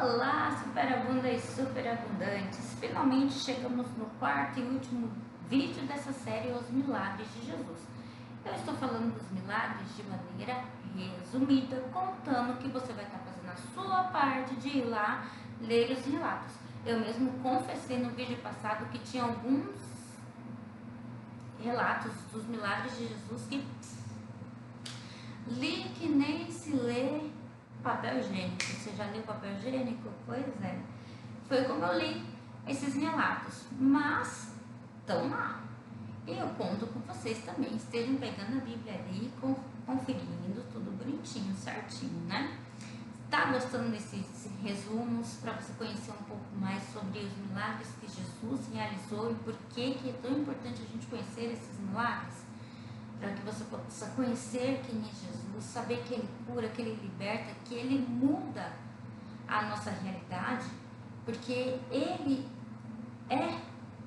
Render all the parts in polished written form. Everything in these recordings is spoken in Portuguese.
Olá, superabunda e superabundantes! Finalmente chegamos no quarto e último vídeo dessa série, Os Milagres de Jesus. Eu estou falando dos milagres de maneira resumida, contando que você vai estar fazendo a sua parte de ir lá ler os relatos. Eu mesmo confessei no vídeo passado que tinha alguns relatos dos milagres de Jesus que li que nem se lê papel higiênico. Você já leu papel higiênico? Pois é. Foi como eu li esses relatos, mas estão lá. E eu conto com vocês também estejam pegando a Bíblia ali, conferindo tudo bonitinho, certinho, né? Tá gostando desses resumos para você conhecer um pouco mais sobre os milagres que Jesus realizou e por que é tão importante a gente conhecer esses milagres? Para que você possa conhecer quem é Jesus, saber que Ele cura, que Ele liberta, que Ele muda a nossa realidade, porque Ele é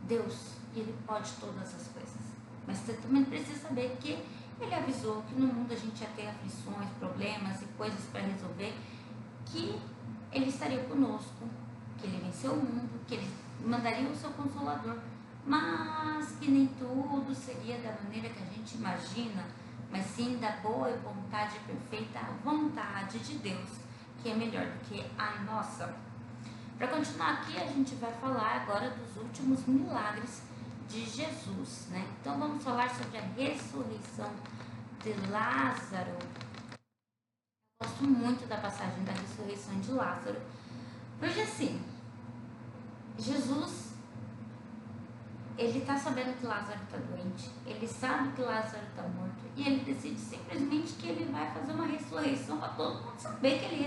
Deus e Ele pode todas as coisas. Mas você também precisa saber que Ele avisou que no mundo a gente ia ter aflições, problemas e coisas para resolver, que Ele estaria conosco, que Ele venceu o mundo, que Ele mandaria o seu Consolador, mas que nem tudo seria da maneira que a gente imagina, mas sim da boa e vontade perfeita, a vontade de Deus, que é melhor do que a nossa. Para continuar aqui, a gente vai falar agora dos últimos milagres de Jesus, né? Então vamos falar sobre a ressurreição de Lázaro. Eu gosto muito da passagem da ressurreição de Lázaro, porque assim, Jesus, ele tá sabendo que Lázaro tá doente, ele sabe que Lázaro tá morto, e ele decide simplesmente que ele vai fazer uma ressurreição para todo mundo saber que ele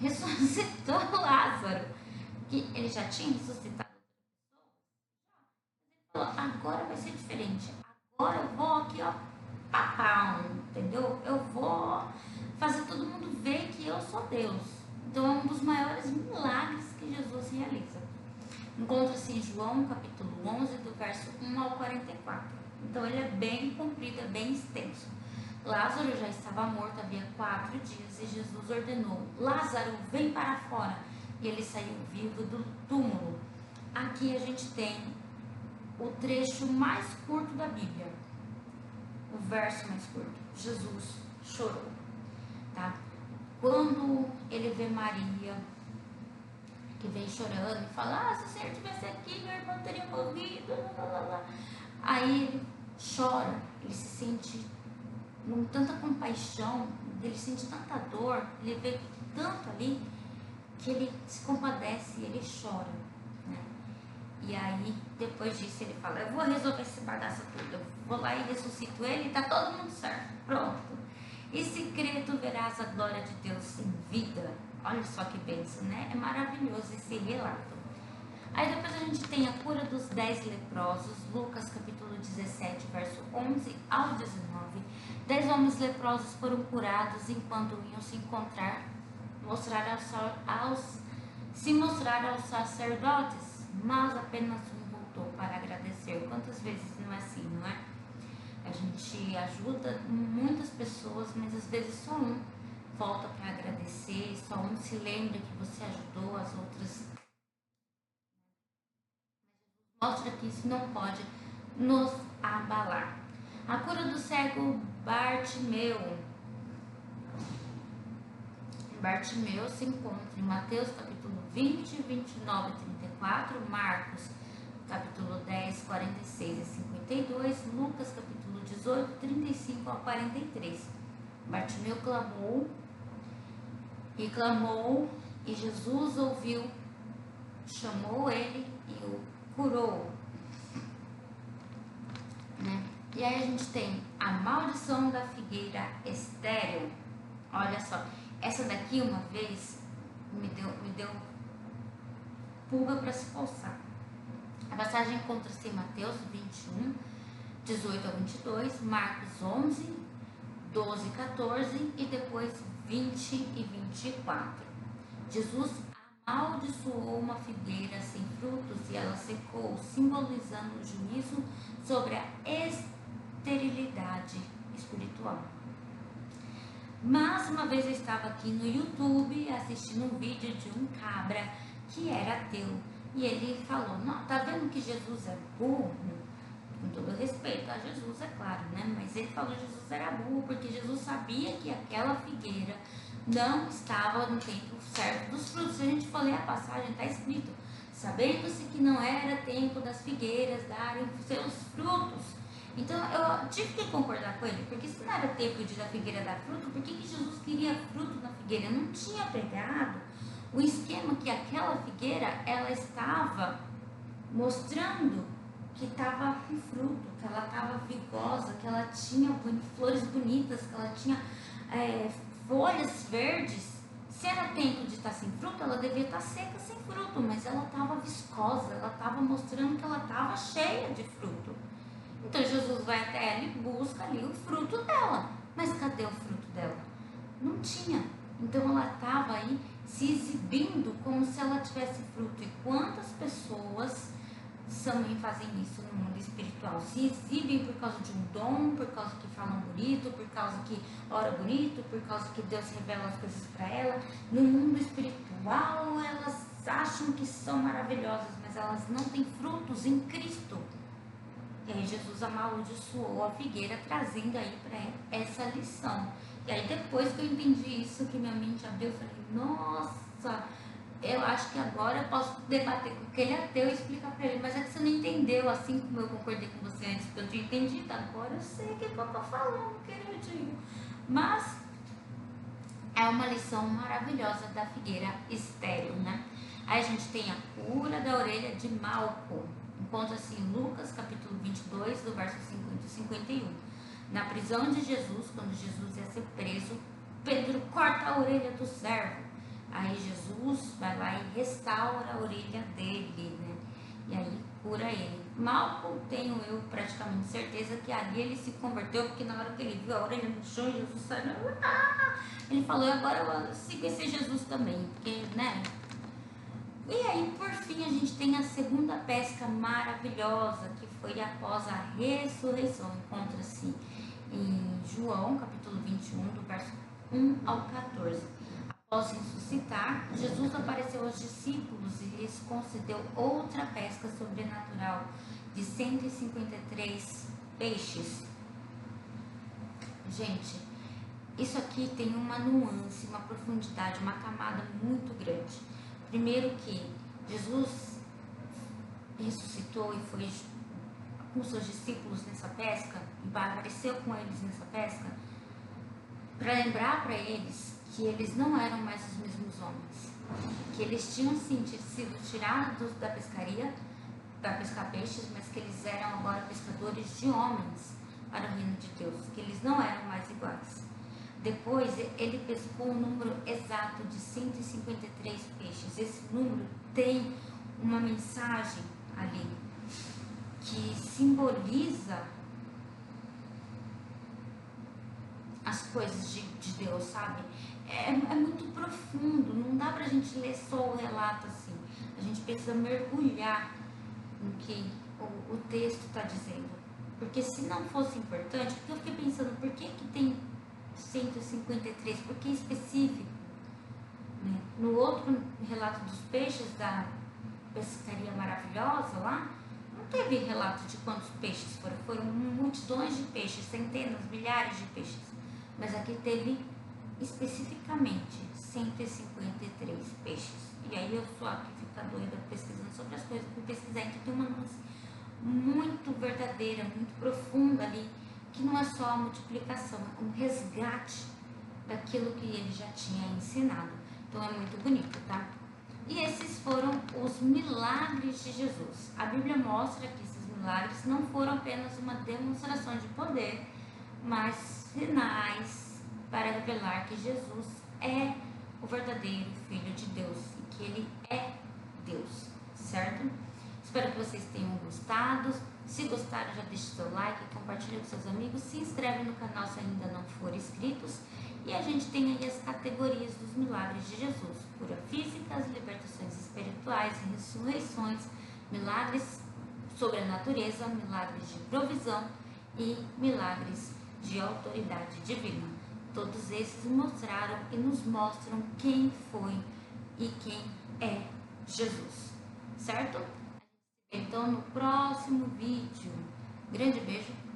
ressuscitou Lázaro, que ele já tinha ressuscitado. Agora vai ser diferente, agora eu vou aqui, ó, papão, entendeu? Eu vou fazer todo mundo ver que eu sou Deus. Então é um dos maiores milagres que Jesus realiza. Encontra-se em João, capítulo 11, do verso 1 ao 44. Então ele é bem comprido, é bem extenso. Lázaro já estava morto havia 4 dias e Jesus ordenou: Lázaro, vem para fora. E ele saiu vivo do túmulo. Aqui a gente tem o trecho mais curto da Bíblia, o verso mais curto. Jesus chorou, tá? Quando ele vê Maria, que vem chorando e fala: se o Senhor tivesse aqui, meu irmão teria morrido, Aí ele chora, ele se sente com tanta compaixão, ele sente tanta dor, ele vê tanto ali, que ele se compadece e ele chora, né? E aí, depois disso, ele fala: eu vou resolver esse bagaço tudo, eu vou lá e ressuscito ele e tá todo mundo certo, pronto. E se crer, tu verás a glória de Deus em vida. Olha só que bênção, né? É maravilhoso esse relato. Aí depois a gente tem a cura dos 10 leprosos, Lucas capítulo 17, verso 11 ao 19. 10 homens leprosos foram curados enquanto iam se mostrar aos sacerdotes, mas apenas um voltou para agradecer. Quantas vezes não é assim, não é? A gente ajuda muitas pessoas, mas às vezes só um volta para agradecer, só um se lembra que você ajudou as outras. Mostra que isso não pode nos abalar. A cura do cego Bartimeu. Bartimeu se encontra em Mateus capítulo 20, 29 e 34, Marcos capítulo 10, 46 e 52, Lucas capítulo 18, 35 a 43. Bartimeu clamou, e Jesus ouviu, chamou ele e o curou, né? E aí a gente tem a maldição da figueira estéril. Olha só, essa daqui uma vez me deu pulga para se coçar. A passagem encontra-se em Mateus 21, 18 a 22, Marcos 11, 12 e 14 e depois 20 e 24. Jesus amaldiçoou uma figueira sem frutos e ela secou, simbolizando o juízo sobre a esterilidade espiritual. Mas uma vez eu estava aqui no YouTube assistindo um vídeo de um cabra que era ateu. E ele falou, não, tá vendo que Jesus é burro? Com todo respeito a Jesus, é claro, né? Mas ele falou que Jesus era burro porque Jesus sabia que aquela figueira não estava no tempo certo dos frutos. Se a gente for ler a passagem, está escrito, sabendo-se que não era tempo das figueiras darem seus frutos. Então eu tive que concordar com ele, porque se não era tempo de da figueira dar fruto, por que Jesus queria fruto na figueira? Eu não tinha pegado o esquema que aquela figueira, ela estava mostrando que estava com fruto, que ela estava vigosa, que ela tinha flores bonitas, que ela tinha folhas verdes. Se era tempo de estar sem fruto, ela devia estar seca, sem fruto, mas ela estava viscosa, ela estava mostrando que ela estava cheia de fruto. Então Jesus vai até ela e busca ali o fruto dela. Mas cadê o fruto dela? Não tinha. Então ela estava aí se exibindo como se ela tivesse fruto. E quantas pessoas também fazem isso no mundo espiritual? Se exibem por causa de um dom, por causa que falam bonito, por causa que ora bonito, por causa que Deus revela as coisas para ela. No mundo espiritual elas acham que são maravilhosas, mas elas não têm frutos em Cristo. E aí Jesus amaldiçoou a figueira, trazendo aí para essa lição. E aí depois que eu entendi isso, que minha mente abriu, eu falei, nossa, eu acho que agora eu posso debater com aquele ateu e explicar para ele, mas é que você não entendeu, assim como eu concordei com você antes, que eu tinha entendido, agora eu sei o que eu estou falando, queridinho. Mas é uma lição maravilhosa da figueira estéril, né? Aí a gente tem a cura da orelha de Malco. Encontra-se em Lucas, capítulo 22, do verso 50 e 51. Na prisão de Jesus, quando Jesus ia ser preso, Pedro corta a orelha do servo. Aí Jesus vai lá e restaura a orelha dele, né? E aí cura ele. Malco, tenho eu praticamente certeza que ali ele se converteu, porque na hora que ele viu a orelha no chão, Jesus saiu, ele falou, agora eu sigo esse Jesus também, porque, né? E aí, por fim, a gente tem a segunda pesca maravilhosa, que foi após a ressurreição. Encontra-se em João, capítulo 21, do verso 1 ao 14. Após ressuscitar, Jesus apareceu aos discípulos e lhes concedeu outra pesca sobrenatural de 153 peixes. Gente, isso aqui tem uma nuance, uma profundidade, uma camada muito grande. Primeiro que Jesus ressuscitou e foi com seus discípulos nessa pesca, e apareceu com eles nessa pesca, para lembrar para eles que eles não eram mais os mesmos homens, que eles tinham sim sido tirados da pescaria para pescar peixes, mas que eles eram agora pescadores de homens para o reino de Deus, que eles não eram mais iguais. Depois ele pescou um número exato de 153 peixes. Esse número tem uma mensagem ali que simboliza as coisas de Deus, sabe? É muito profundo, não dá pra gente ler só o relato assim. A gente precisa mergulhar no que o texto está dizendo. Porque se não fosse importante, porque eu fiquei pensando, por que tem 153, porque é específico, né? No outro relato dos peixes da pescaria maravilhosa lá, não teve relato de quantos peixes foram multidões de peixes, centenas, milhares de peixes, mas aqui teve especificamente 153 peixes. E aí eu sou aqui fica doida pesquisando sobre as coisas, fui pesquisar, então tem uma luz muito verdadeira, muito profunda ali, que não é só a multiplicação, é um resgate daquilo que ele já tinha ensinado. Então é muito bonito, tá? E esses foram os milagres de Jesus. A Bíblia mostra que esses milagres não foram apenas uma demonstração de poder, mas sinais para revelar que Jesus é o verdadeiro Filho de Deus e que ele é Deus, certo? Espero que vocês tenham gostado. Se gostaram, já deixe seu like, compartilha com seus amigos, se inscreve no canal se ainda não for inscritos. E a gente tem aí as categorias dos milagres de Jesus: cura física, libertações espirituais, ressurreições, milagres sobre a natureza, milagres de provisão e milagres de autoridade divina. todos esses mostraram e nos mostram quem foi e quem é Jesus, certo? Então no próximo vídeo, grande beijo.